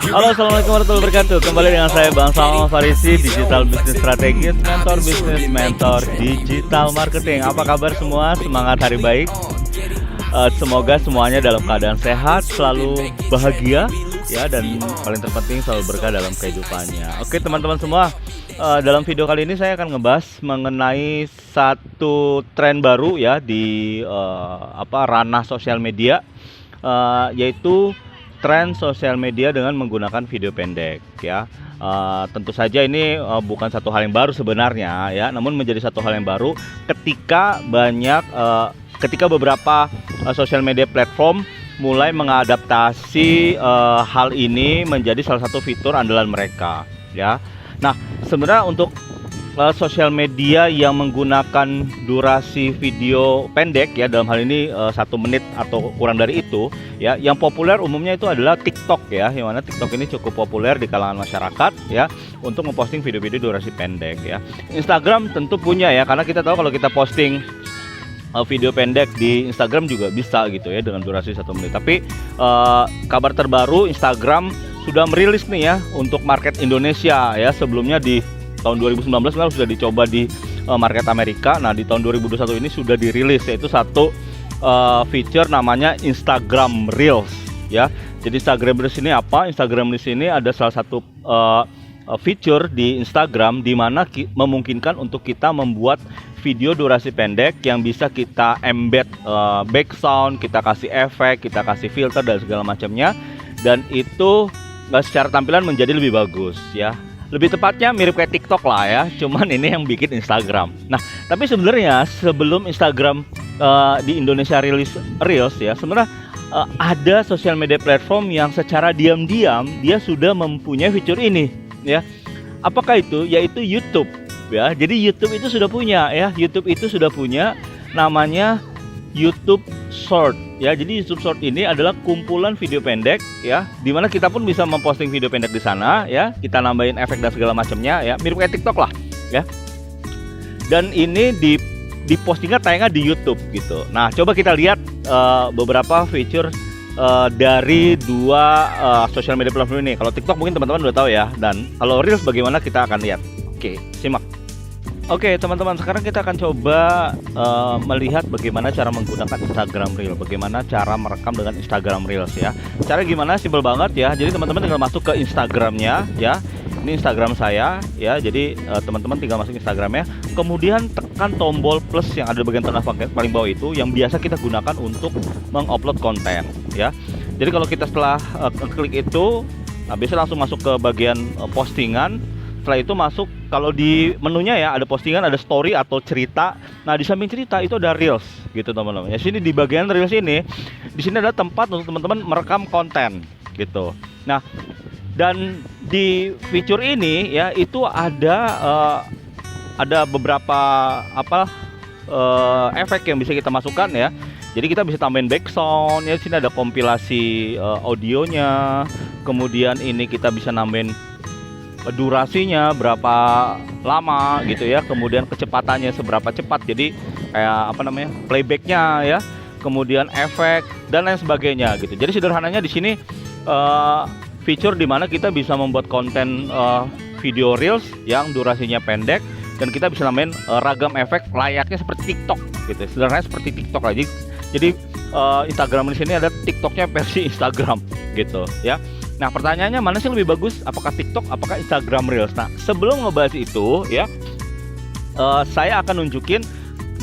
Halo, assalamualaikum warahmatullahi wabarakatuh. Kembali dengan saya Bang Salman Farisi, Digital Business Strategis, mentor bisnis, mentor digital marketing. Apa kabar semua? Semangat hari baik. Semoga semuanya dalam keadaan sehat, selalu bahagia, ya, dan paling terpenting selalu berkah dalam kehidupannya. Oke, teman-teman semua, dalam video kali ini saya akan ngebahas mengenai satu tren baru ya di ranah sosial media, yaitu tren sosial media dengan menggunakan video pendek ya. Tentu saja ini bukan satu hal yang baru sebenarnya ya, namun menjadi satu hal yang baru ketika beberapa sosial media platform mulai mengadaptasi hal ini menjadi salah satu fitur andalan mereka ya. Nah, sebenarnya untuk sosial media yang menggunakan durasi video pendek ya, dalam hal ini 1 menit atau kurang dari itu ya, yang populer umumnya itu adalah TikTok ya, yang mana TikTok ini cukup populer di kalangan masyarakat ya untuk memposting video-video durasi pendek ya. Instagram tentu punya ya, karena kita tahu kalau kita posting video pendek di Instagram juga bisa gitu ya dengan durasi 1 menit. Tapi kabar terbaru, Instagram sudah merilis nih ya untuk market Indonesia ya. Sebelumnya di tahun 2019 kan sudah dicoba di market Amerika. Nah, di tahun 2021 ini sudah dirilis, yaitu satu feature namanya Instagram Reels ya. Jadi Instagram Reels ini apa? Instagram Reels ini ada salah satu feature di Instagram di mana memungkinkan untuk kita membuat video durasi pendek yang bisa kita embed background, kita kasih efek, kita kasih filter dan segala macamnya, dan itu secara tampilan menjadi lebih bagus ya. Lebih tepatnya mirip kayak TikTok lah ya, cuman ini yang bikin Instagram. Nah, tapi sebenarnya sebelum Instagram di Indonesia rilis Reels ya, sebenarnya ada sosial media platform yang secara diam-diam dia sudah mempunyai fitur ini ya. Apakah itu? Yaitu YouTube ya. Jadi YouTube itu sudah punya ya, YouTube itu sudah punya namanya YouTube Short ya. Jadi YouTube Short ini adalah kumpulan video pendek ya, dimana kita pun bisa memposting video pendek di sana ya, kita nambahin efek dan segala macamnya ya, mirip kayak TikTok lah ya. Dan ini di postingnya tayangnya di YouTube gitu. Nah, coba kita lihat beberapa feature dari dua social media platform ini. Kalau TikTok mungkin teman-teman udah tahu ya, dan kalau Reels bagaimana kita akan lihat. Oke, simak. Oke, teman-teman, sekarang kita akan coba melihat bagaimana cara menggunakan Instagram Reel, bagaimana cara merekam dengan Instagram Reels ya. Cara gimana? Simpel banget ya. Jadi teman-teman tinggal masuk ke Instagramnya ya. Ini Instagram saya ya. Jadi teman-teman tinggal masuk Instagramnya, kemudian tekan tombol plus yang ada di bagian tengah paling bawah itu, yang biasa kita gunakan untuk mengupload konten ya. Jadi kalau kita setelah klik itu, nah, biasa langsung masuk ke bagian postingan. Setelah itu masuk, kalau di menunya ya ada postingan, ada story atau cerita. Nah, di samping cerita itu ada reels gitu teman-teman. Ya, sini di bagian reels ini, di sini ada tempat untuk teman-teman merekam konten gitu. Nah, dan di fitur ini ya itu ada beberapa efek yang bisa kita masukkan ya. Jadi kita bisa tambahin background ya. Di sini ada kompilasi audionya. Kemudian ini kita bisa nambahin durasinya berapa lama gitu ya, kemudian kecepatannya seberapa cepat, jadi kayak playbacknya ya, kemudian efek dan lain sebagainya gitu. Jadi sederhananya di sini fitur dimana kita bisa membuat konten video reels yang durasinya pendek, dan kita bisa nambahin ragam efek layaknya seperti TikTok gitu. Sederhananya seperti TikTok lagi. Jadi Instagram di sini ada TikToknya versi Instagram gitu ya. Nah, pertanyaannya mana sih lebih bagus? Apakah TikTok, apakah Instagram Reels? Nah, sebelum ngebahas itu ya, saya akan nunjukin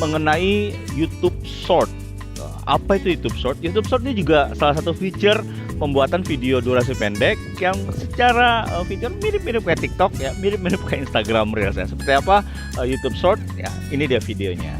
mengenai YouTube Short. Apa itu YouTube Short? YouTube Short ini juga salah satu feature pembuatan video durasi pendek yang secara fitur mirip-mirip kayak TikTok ya, mirip-mirip kayak Instagram Reels ya. Seperti apa YouTube Short? Ya, ini dia videonya.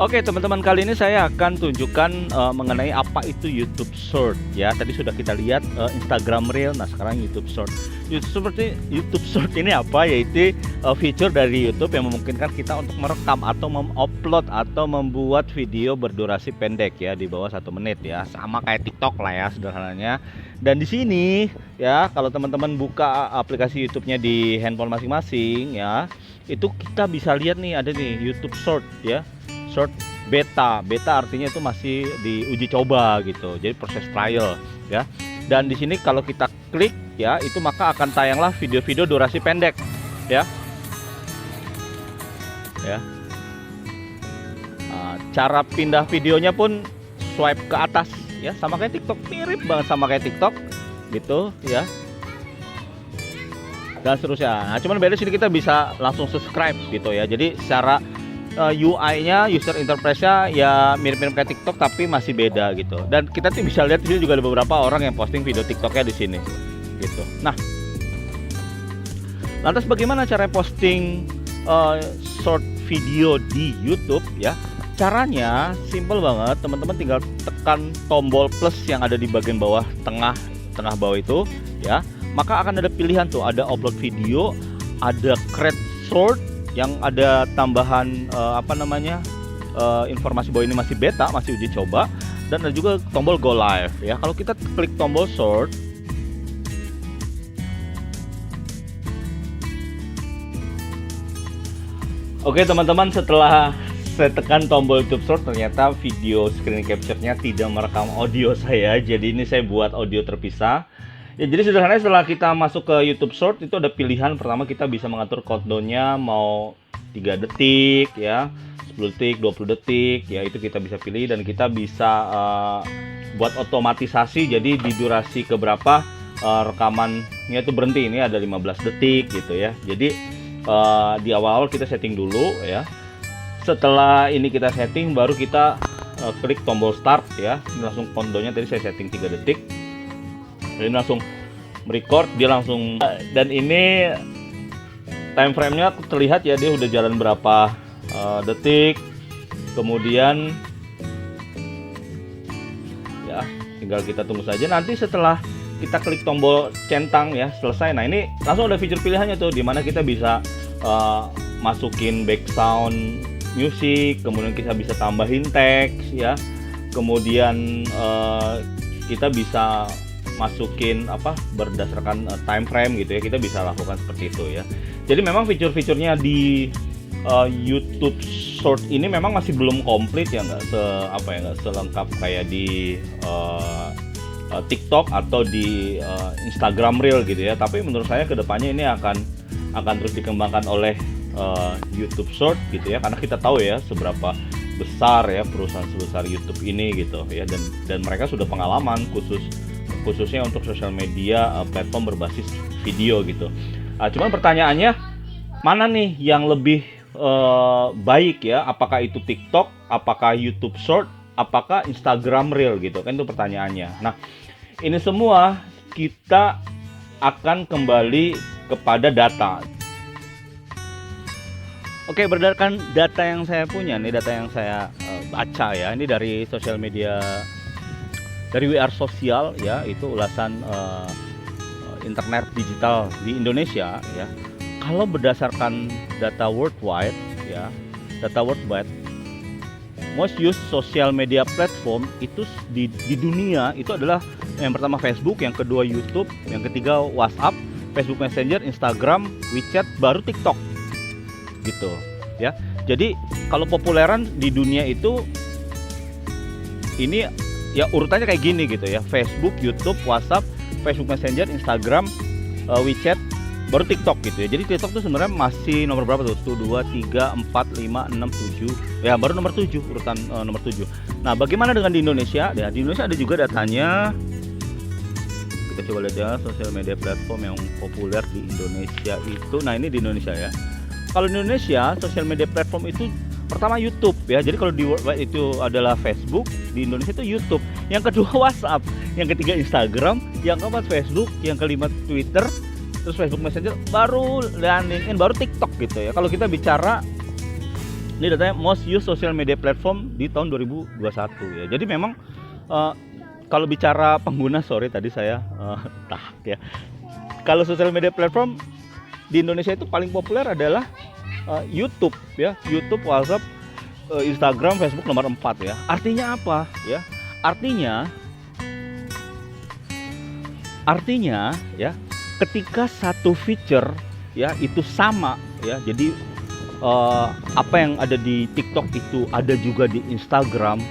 Oke, teman-teman, kali ini saya akan tunjukkan mengenai apa itu YouTube Short ya. Tadi sudah kita lihat Instagram Reel, nah sekarang YouTube Short. YouTube Short ini apa? Yaitu fitur dari YouTube yang memungkinkan kita untuk merekam atau mengupload atau membuat video berdurasi pendek ya, di bawah 1 menit ya. Sama kayak TikTok lah ya sederhananya. Dan di sini ya, kalau teman-teman buka aplikasi YouTube-nya di handphone masing-masing ya, itu kita bisa lihat nih, ada nih YouTube Short ya. Short beta artinya itu masih diuji coba gitu, jadi proses trial ya. Dan di sini kalau kita klik ya, itu maka akan tayanglah video-video durasi pendek ya. Ya. Nah, cara pindah videonya pun swipe ke atas ya, sama kayak TikTok, mirip banget sama kayak TikTok gitu ya. Dan seterusnya. Nah, cuman beda sini kita bisa langsung subscribe gitu ya. Jadi secara UI-nya, user interface-nya ya mirip-mirip kayak TikTok tapi masih beda gitu. Dan kita tuh bisa lihat di sini juga ada beberapa orang yang posting video TikTok-nya di sini gitu. Nah, lantas bagaimana cara posting short video di YouTube ya? Caranya simple banget, teman-teman tinggal tekan tombol plus yang ada di bagian bawah tengah bawah itu ya. Maka akan ada pilihan tuh, ada upload video, ada create short yang ada tambahan informasi bahwa ini masih beta, masih uji coba, dan ada juga tombol go live ya. Kalau kita klik tombol short, oke teman-teman, setelah saya tekan tombol YouTube Short, ternyata video screen capture-nya tidak merekam audio saya. Jadi ini saya buat audio terpisah. Ya, jadi sederhananya setelah kita masuk ke YouTube Short itu ada pilihan. Pertama kita bisa mengatur countdown-nya mau 3 detik ya, 10 detik, 20 detik ya, itu kita bisa pilih. Dan kita bisa buat otomatisasi, jadi di durasi keberapa rekamannya itu berhenti. Ini ada 15 detik gitu ya. Jadi di awal-awal kita setting dulu ya. Setelah ini kita setting, baru kita klik tombol start ya. Ini langsung countdown-nya tadi saya setting 3 detik. Ini langsung merecord, dia langsung, dan ini time frame-nya terlihat ya, dia udah jalan berapa detik. Kemudian ya tinggal kita tunggu saja. Nanti setelah kita klik tombol centang ya, selesai. Nah, ini langsung ada fitur pilihannya tuh, dimana kita bisa masukin background music, kemudian kita bisa tambahin teks ya, kemudian kita bisa masukin berdasarkan time frame gitu ya, kita bisa lakukan seperti itu ya. Jadi memang fitur-fiturnya di YouTube Short ini memang masih belum komplit ya, nggak selengkap kayak di TikTok atau di Instagram Reel gitu ya. Tapi menurut saya kedepannya ini akan terus dikembangkan oleh YouTube Short gitu ya, karena kita tahu ya seberapa besar ya perusahaan sebesar YouTube ini gitu ya, dan mereka sudah pengalaman khususnya untuk sosial media platform berbasis video gitu. Cuman pertanyaannya, mana nih yang lebih baik ya? Apakah itu TikTok, apakah YouTube Short, apakah Instagram Reel gitu kan, itu pertanyaannya. Nah, ini semua kita akan kembali kepada data. Oke, berdasarkan data yang saya punya nih, data yang saya baca ya, ini dari sosial media, dari WR Sosial ya, itu ulasan internet digital di Indonesia ya. Kalau berdasarkan data worldwide ya, most used social media platform itu di dunia itu adalah yang pertama Facebook, yang kedua YouTube, yang ketiga WhatsApp, Facebook Messenger, Instagram, WeChat, baru TikTok gitu ya. Jadi kalau populeran di dunia itu ini ya urutannya kayak gini gitu ya: Facebook, YouTube, WhatsApp, Facebook Messenger, Instagram, WeChat, baru TikTok gitu ya. Jadi TikTok tuh sebenarnya masih nomor berapa tuh? 1, 2, 3, 4, 5, 6, 7. Ya, baru nomor 7, urutan nomor 7. Nah, bagaimana dengan di Indonesia? Ya, di Indonesia ada juga datanya. Kita coba lihat ya, sosial media platform yang populer di Indonesia itu. Nah, ini di Indonesia ya. Kalau di Indonesia, sosial media platform itu pertama YouTube ya. Jadi kalau di worldwide itu adalah Facebook, di Indonesia itu YouTube. Yang kedua WhatsApp, yang ketiga Instagram, yang keempat Facebook, yang kelima Twitter, terus Facebook Messenger, baru LinkedIn, baru TikTok gitu ya. Kalau kita bicara, ini datanya most used social media platform di tahun 2021 ya. Jadi memang kalau bicara pengguna, tadi saya tahak ya. Kalau social media platform di Indonesia itu paling populer adalah YouTube ya, YouTube, WhatsApp, Instagram, Facebook nomor 4 ya. Artinya apa ya? Artinya ya, ketika satu feature ya itu sama ya. Jadi apa yang ada di TikTok itu ada juga di Instagram,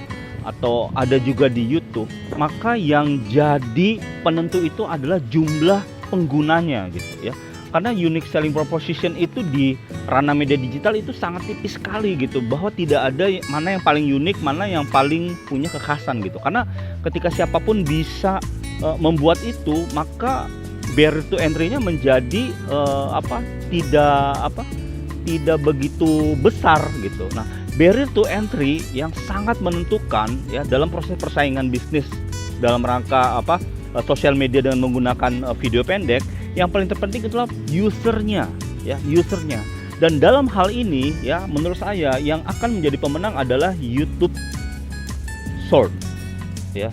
atau ada juga di YouTube, maka yang jadi penentu itu adalah jumlah penggunanya gitu ya. Karena unique selling proposition itu di ranah media digital itu sangat tipis sekali gitu, bahwa tidak ada mana yang paling unik, mana yang paling punya kekhasan gitu. Karena ketika siapapun bisa membuat itu, maka barrier to entry-nya menjadi tidak begitu besar gitu. Nah, barrier to entry yang sangat menentukan ya dalam proses persaingan bisnis dalam rangka sosial media dengan menggunakan video pendek, yang paling terpenting itulah usernya ya, usernya. Dan dalam hal ini ya, menurut saya yang akan menjadi pemenang adalah YouTube Short ya.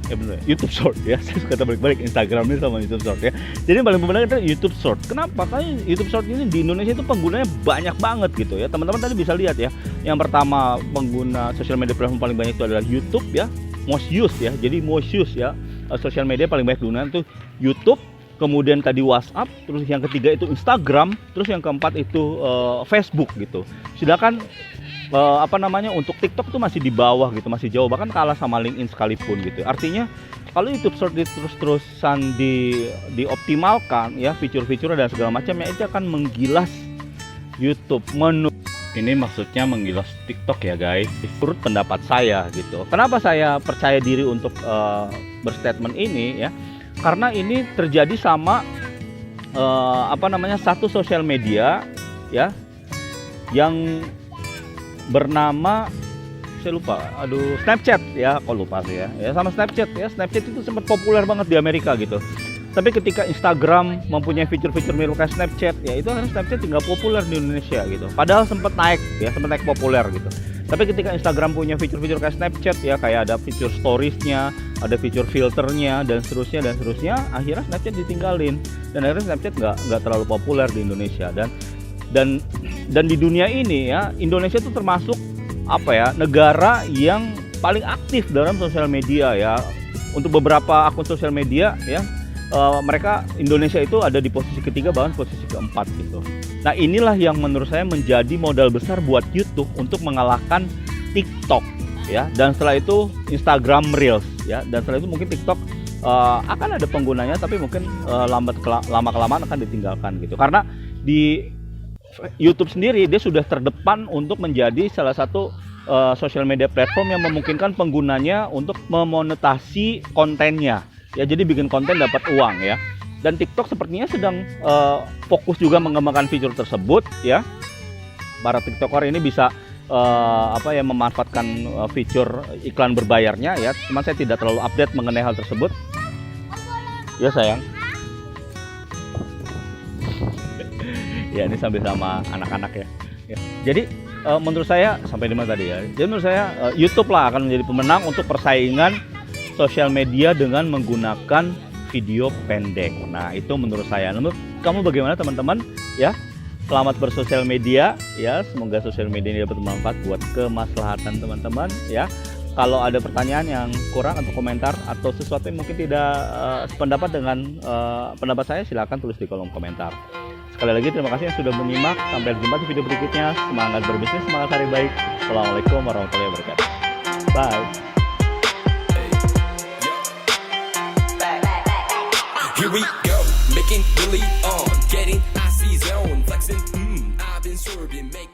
Ya benar, YouTube Short ya. Saya suka balik-balik Instagram ini sama YouTube Short ya. Jadi yang paling pemenang itu YouTube Short. Kenapa? Karena YouTube Short ini di Indonesia itu penggunanya banyak banget gitu ya. Teman-teman tadi bisa lihat ya. Yang pertama, pengguna sosial media platform paling banyak itu adalah YouTube ya. Most used ya. Jadi most used ya. Sosial media paling banyak digunakan itu YouTube, kemudian tadi WhatsApp, terus yang ketiga itu Instagram, terus yang keempat itu Facebook gitu. Sedangkan untuk TikTok tuh masih di bawah gitu, masih jauh, bahkan kalah sama LinkedIn sekalipun gitu. Artinya kalau YouTube Short terus-terusan dioptimalkan ya, fitur-fitur dan segala macam ya, itu akan menggilas YouTube. Ini maksudnya menggilas TikTok ya guys. Menurut pendapat saya gitu. Kenapa saya percaya diri untuk berstatement ini ya? Karena ini terjadi sama satu sosial media ya yang bernama, saya lupa, Snapchat ya, kok lupa sih ya sama Snapchat ya. Snapchat itu sempat populer banget di Amerika gitu. Tapi ketika Instagram mempunyai fitur-fitur mirip kayak Snapchat ya, itu akhirnya Snapchat nggak populer di Indonesia gitu. Padahal sempat naik populer gitu. Tapi ketika Instagram punya fitur-fitur kayak Snapchat ya, kayak ada fitur storiesnya, ada fitur filternya dan seterusnya, akhirnya Snapchat ditinggalin dan akhirnya Snapchat nggak terlalu populer di Indonesia. Dan di dunia ini ya, Indonesia itu termasuk negara yang paling aktif dalam sosial media ya. Untuk beberapa akun sosial media ya, Indonesia itu ada di posisi ketiga, bahkan posisi keempat gitu. Nah, inilah yang menurut saya menjadi modal besar buat YouTube untuk mengalahkan TikTok ya. Dan setelah itu Instagram Reels ya, dan setelah itu mungkin TikTok akan ada penggunanya, tapi mungkin lama-kelamaan akan ditinggalkan gitu. Karena di YouTube sendiri dia sudah terdepan untuk menjadi salah satu sosial media platform yang memungkinkan penggunanya untuk memonetasi kontennya ya, jadi bikin konten dapat uang ya. Dan TikTok sepertinya sedang fokus juga mengembangkan fitur tersebut ya. Para TikToker ini bisa memanfaatkan fitur iklan berbayarnya ya. Cuma saya tidak terlalu update mengenai hal tersebut ya sayang. Ya, ini sambil sama anak-anak ya. Jadi menurut saya sampai di mana tadi ya? Jadi menurut saya YouTube lah akan menjadi pemenang untuk persaingan sosial media dengan menggunakan video pendek. Nah, itu menurut saya. Menurut kamu bagaimana teman-teman? Ya, selamat bersosial media ya. Semoga sosial media ini dapat bermanfaat buat kemaslahatan teman-teman ya. Kalau ada pertanyaan yang kurang atau komentar atau sesuatu yang mungkin tidak sependapat dengan pendapat saya, silakan tulis di kolom komentar. Sekali lagi terima kasih yang sudah menyimak. Sampai jumpa di video berikutnya. Semangat berbisnis, semangat hari baik. Assalamualaikum warahmatullahi wabarakatuh. Bye. Here we go, making Billy on, getting icy zone, flexing, I've been swerving, make